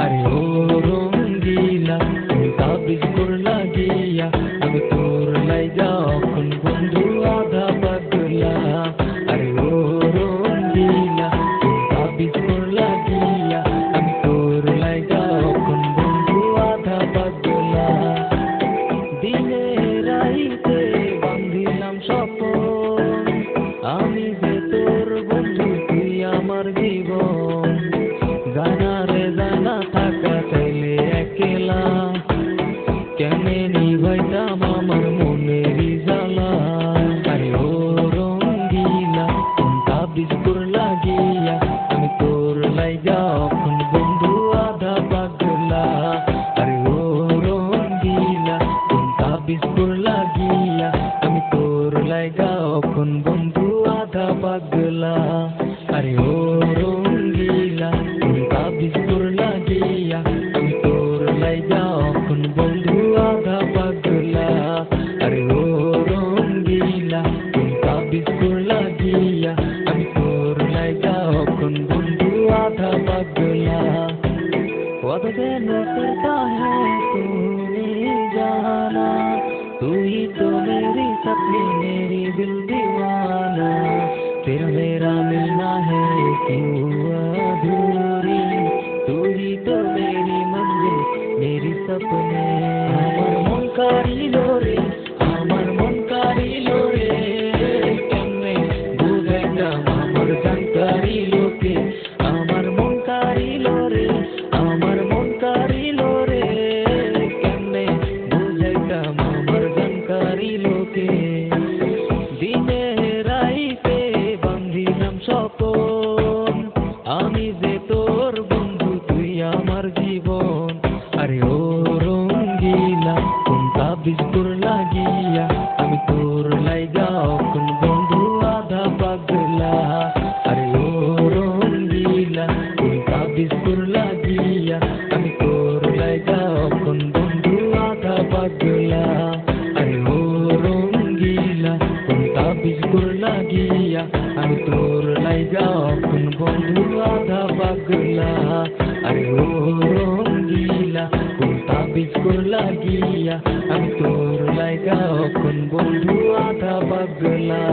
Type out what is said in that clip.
আরে ও রঙ্গিলা তাবিজ করলা গিয়া আমি তোর লাইগা অখন বন্ধু আধা পাগলা। আরে ও রঙ্গিলা তাবিজ করলা গিয়া আমি তোর লাইগা অখন বন্ধু আধা পাগলা। দিনে রাইতে বান্ধিলাম স্বপন আমি যে তোর বন্ধু তুই আমার জীবন। জানা রে জানা থাকা চাইলে একলা কেমনে নিভাইতাম আমার মনেরই জ্বালা। আরে ও রঙ্গিলা তাবিজ করলা গিয়া আমি তোর লাইগা অখন বন্ধু আধা পাগলা। আরে ও রঙ্গিলা তাবিজ করলা গিয়া আমি তোর লাইগা অখন বন্ধু আধা পাগলা। আরে ও রঙ্গিলা তাবিজ করলা গিয়া আমি তোর লাইগা অখন বন্ধু আধা পাগলা। আরে ও রঙ্গিলা তাবিজ করলা গিয়া আমি তোর লাইগা অখন বন্ধু আধা পাগলা। কত যেন करता है तू नहीं जाना तू ही तो मेरी सपनी मेरी दिल दीवाना। तेरा मेरा मिलना है क्यों अधूरी तू ही तो मेरी मंजिल मेरी सपने। আমার মন কারিল রে আমার মন কারিল রে কেমনে বুঝাইতাম আমার জান কারিল কে। আমার মন কারিল রে আমার মন কারিল রে কেমনে বুঝাইতাম আমার জান কারিল কে। দিনে রাইতে বান্ধিলাম স্বপন আমি যে তোর বন্ধু তুই আমার জীবন। আরে ও রঙ্গিলা তাবিজ করলা গিয়া আমি তোর লাইগা অখন বন্ধু আধা পাগলা। আরে ও রঙ্গিলা তাবিজ করলা গিয়া আমি তোর লাইগা অখন বন্ধু আধা পাগলা। আরে ও রঙ্গিলা তাবিজ করলা গিয়া আমি তোর লাইগা অখন বন্ধু আধা পাগলা। আরে ও রঙ্গিলা তাবিজ করলা গিয়া আমি তোর লাইগা অখন বন্ধু আধা পাগলা।